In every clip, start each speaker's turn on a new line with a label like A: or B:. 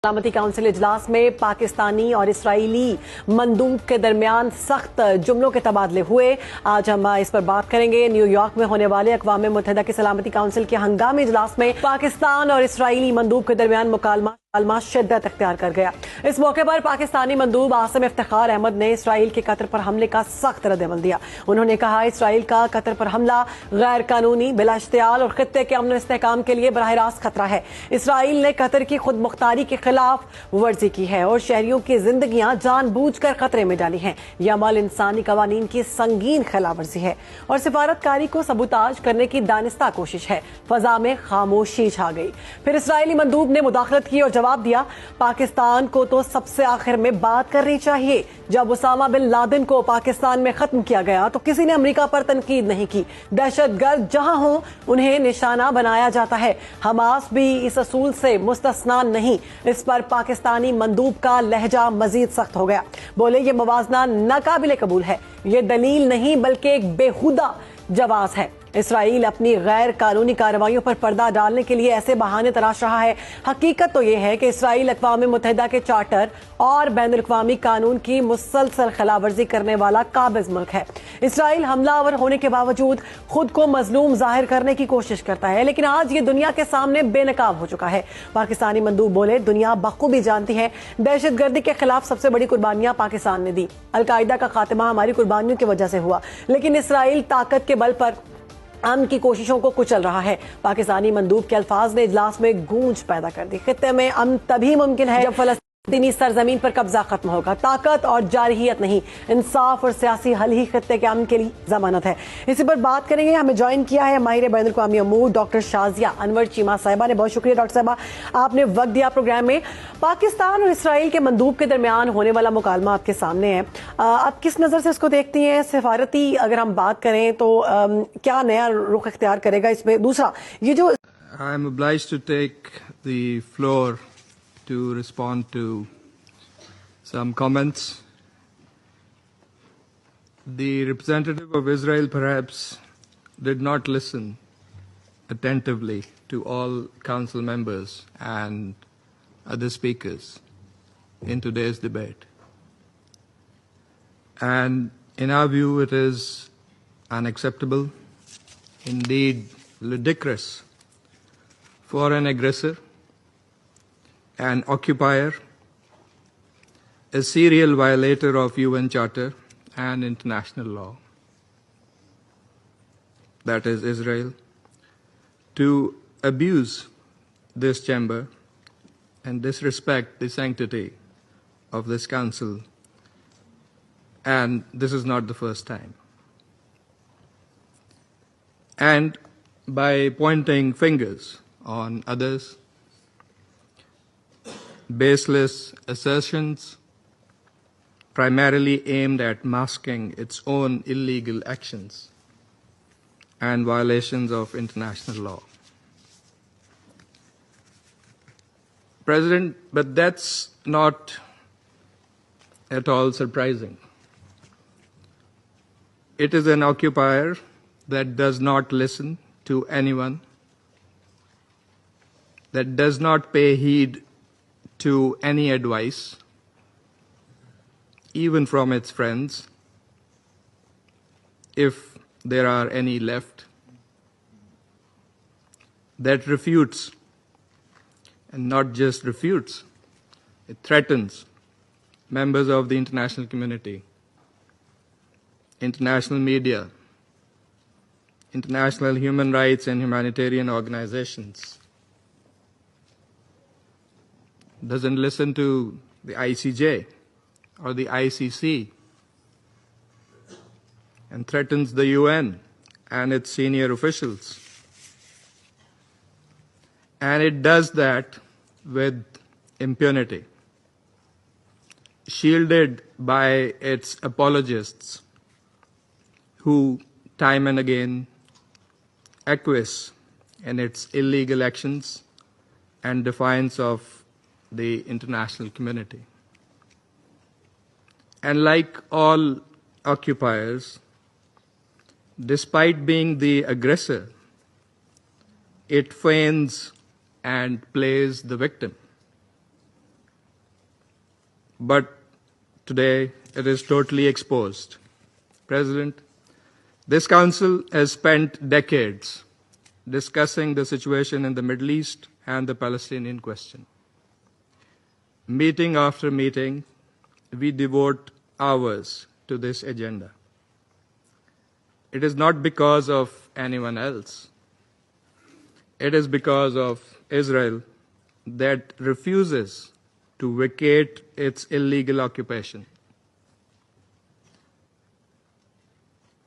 A: सलामती काउंसिल इजलास में पाकिस्तानी और इसराइली मन्दूब के दरमियान सख्त जुमलों के तबादले हुए। आज हम इस पर बात करेंगे। न्यूयॉर्क में होने वाले अقوام मتحدہ की सलामती काउंसिल के हंगामी इजलास में पाकिस्तान और इसराइली मन्दूब के दरमियान मुकालमा शिद्दत अख्तियार कर गया। इस मौके पर पाकिस्तानी मन्दूब आसिम इफ्तिखार अहमद ने इसराइल के कतर पर हमले का सख्त रद्द-ए-अमल दिया। उन्होंने कहा, इसराइल का कतर पर हमला गैर कानूनी, बिला इश्तियाल और खित्ते के अमन इस्तेहकाम के लिए बराह रास्त खतरा है। इसराइल ने कतर की खुद मुख्तारी के खिलाफ वर्जी की है और शहरियों की जिंदगियां जानबूझकर खतरे में डाली हैं। यह अमल इंसानी कवानीन की संगीन खिलाफवर्जी है और सिफारतकारी को सबूताज करने की दानिस्ता कोशिश है। फजा में खामोशी छा गई। फिर इसराइली मन्दूब ने मुदाखलत की और जवाब दिया, पाकिस्तान को तो सबसे आखिर में बात करनी चाहिए। जब उसामा बिन लादेन को पाकिस्तान में खत्म किया गया तो किसी ने अमेरिका पर तनकीद नहीं की। दहशतगर्द जहां हों उन्हें निशाना बनाया जाता है। हमास भी इस असूल से मुस्तस्ना नहीं। इस पर पाकिस्तानी मन्दूब का लहजा मजीद सख्त हो गया। बोले, ये मवाजना नाकाबिले कबूल है। ये दलील नहीं बल्कि एक बेहुदा जवाब है। इसराइल अपनी गैर कानूनी कार्रवाइयों पर पर्दा डालने के लिए ऐसे बहाने तलाश रहा है। हकीकत तो यह है कि इसराइल अक़वाम मुत्तहिदा के चार्टर और बैनुल-अक़वामी कानून की मुसलसल खिलाफवर्जी करने वाला काबिज मुल्क है। इसराइल हमलावर होने के बावजूद खुद को मजलूम जाहिर करने की कोशिश करता है, लेकिन आज ये दुनिया के सामने बेनकाब हो चुका है। पाकिस्तानी मन्दूब बोले, दुनिया बखूबी जानती है दहशतगर्दी के खिलाफ सबसे बड़ी कुर्बानियां पाकिस्तान ने दी। अलकायदा का खात्मा हमारी कुर्बानियों की वजह से हुआ, लेकिन इसराइल ताकत के बल पर अमन की कोशिशों को कुचल रहा है। पाकिस्तानी मन्दूब के अल्फाज ने इजलास में गूंज पैदा कर दी। खित्ते में अमन तभी मुमकिन है जब फलस्तीनी सरजमीन पर कब्जा खत्म होगा। ताकत और जारहियत नहीं, इंसाफ और सियासी हल ही खित्ते के अमन के लिए जमानत है। इसी पर बात करेंगे। हमें ज्वाइन किया है माहिर बैनुल-अक़वामी अमूर डॉक्टर शाजिया अनवर चीमा साहिबा ने। बहुत शुक्रिया डॉक्टर साहिबा, आपने वक्त दिया प्रोग्राम में। पाकिस्तान और इसराइल के मन्दूब के दरमियान होने वाला मुकालमा आपके सामने है। आप किस नज़र से इसको देखती हैं? सिफारती अगर हम बात करें तो क्या नया रुख इख्तियार करेगा इसमें? दूसरा, ये जो
B: I am obliged to take the floor to respond to some comments. The representative of Israel perhaps did not listen attentively to all council members and other speakers in today's debate. And in our view, it is unacceptable, indeed ludicrous, for an aggressor, an occupier, a serial violator of UN Charter and international law, that is Israel, to abuse this chamber and disrespect the sanctity of this council. And this is not the first time. And by pointing fingers on others, baseless assertions primarily aimed at masking its own illegal actions and violations of international law. President, but that's not at all surprising. It is an occupier that does not listen to anyone, that does not pay heed to any advice, even from its friends, if there are any left, that refutes, and not just refutes, it threatens members of the international community, international media, international human rights and humanitarian organizations, doesn't listen to the ICJ or the ICC, and threatens the UN and its senior officials. And it does that with impunity, shielded by its apologists who time and again acquiesce in its illegal actions and defiance of the international community. And like all occupiers, despite being the aggressor, it feigns and plays the victim. but today it is totally exposed. President, this Council has spent decades discussing the situation in the Middle East and the Palestinian question. Meeting after meeting, we devote hours to this agenda. It is not because of anyone else. It is because of Israel that refuses to vacate its illegal occupation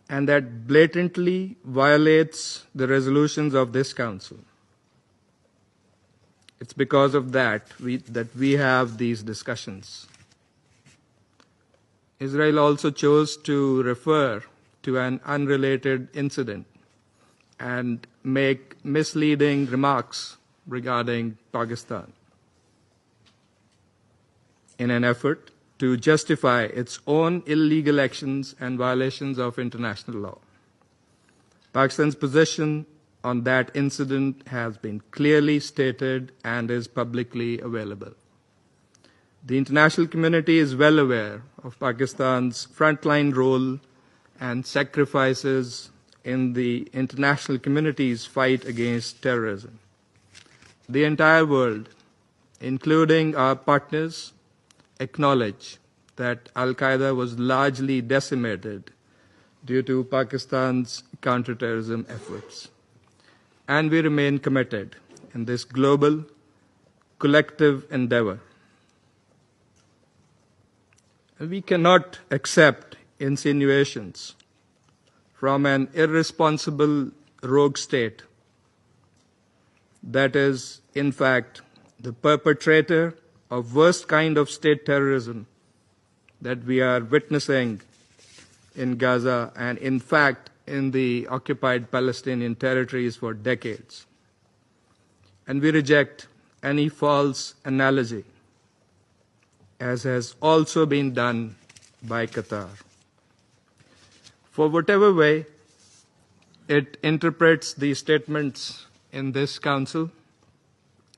B: and that blatantly violates the resolutions of this Council. It's because of that we have these discussions. Israel also chose to refer to an unrelated incident and make misleading remarks regarding Pakistan in an effort to justify its own illegal actions and violations of international law. Pakistan's position on that incident has been clearly stated and is publicly available. The international community is well aware of Pakistan's frontline role and sacrifices in the international community's fight against terrorism. The entire world, including our partners, acknowledge that Al-Qaeda was largely decimated due to Pakistan's counterterrorism efforts. And we remain committed in this global, collective endeavor. We cannot accept insinuations from an irresponsible rogue state that is, in fact, the perpetrator of worst kind of state terrorism that we are witnessing in Gaza and, in fact, in the occupied Palestinian territories for decades. And we reject any false analogy, as has also been done by Qatar. For whatever way it interprets the statements in this Council,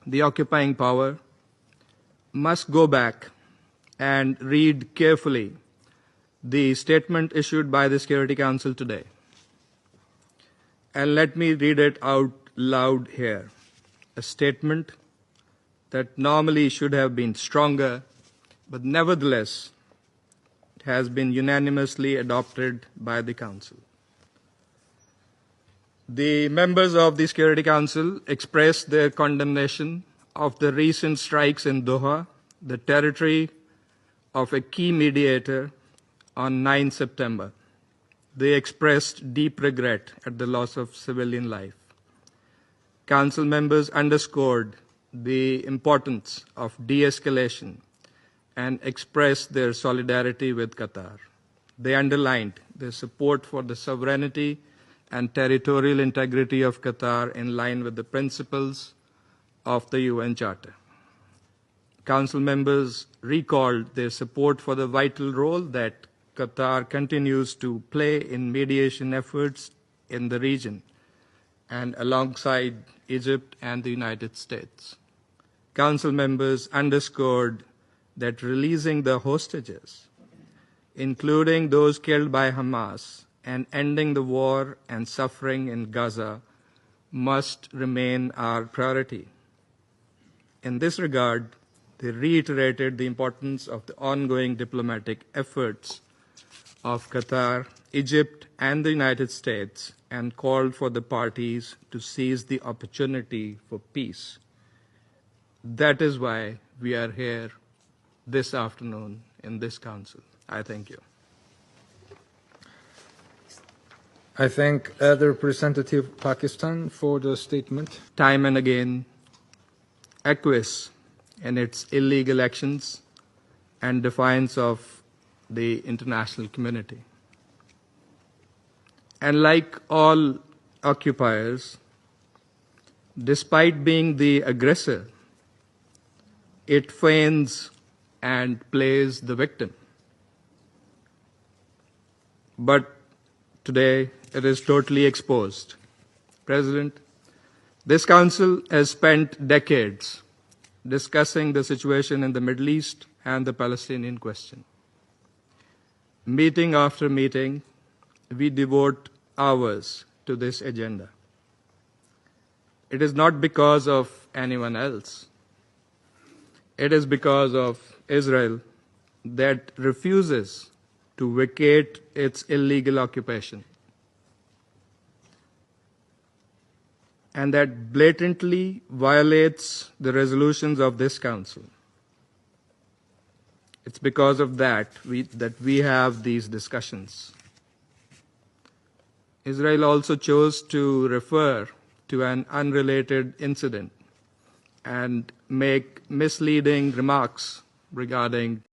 B: the occupying power must go back and read carefully the statement issued by the Security Council today. And let me read it out loud here. A statement that normally should have been stronger, but nevertheless it has been unanimously adopted by the Council. The members of the Security Council expressed their condemnation of the recent strikes in Doha, the territory of a key mediator, on 9 September. They expressed deep regret at the loss of civilian life. Council members underscored the importance of de-escalation and expressed their solidarity with Qatar. They underlined their support for the sovereignty and territorial integrity of Qatar in line with the principles of the UN Charter. Council members recalled their support for the vital role that Qatar continues to play in mediation efforts in the region and alongside Egypt and the United States. Council members underscored that releasing the hostages, including those killed by Hamas, and ending the war and suffering in Gaza must remain our priority. In this regard, they reiterated the importance of the ongoing diplomatic efforts of Qatar, Egypt, and the United States, and called for the parties to seize the opportunity for peace. That is why we are here this afternoon in this Council. I thank you.
C: I thank the representative of Pakistan for the statement.
B: Time and again, acquiesce in its illegal actions and defiance of the international community. And like all occupiers, despite being the aggressor, it feigns and plays the victim. But today, it is totally exposed. President, this Council has spent decades discussing the situation in the Middle East and the Palestinian question. Meeting after meeting, we devote hours to this agenda. It is not because of anyone else. It is because of Israel that refuses to vacate its illegal occupation, and that blatantly violates the resolutions of this Council. It's because of that we have these discussions. Israel also chose to refer to an unrelated incident and make misleading remarks regarding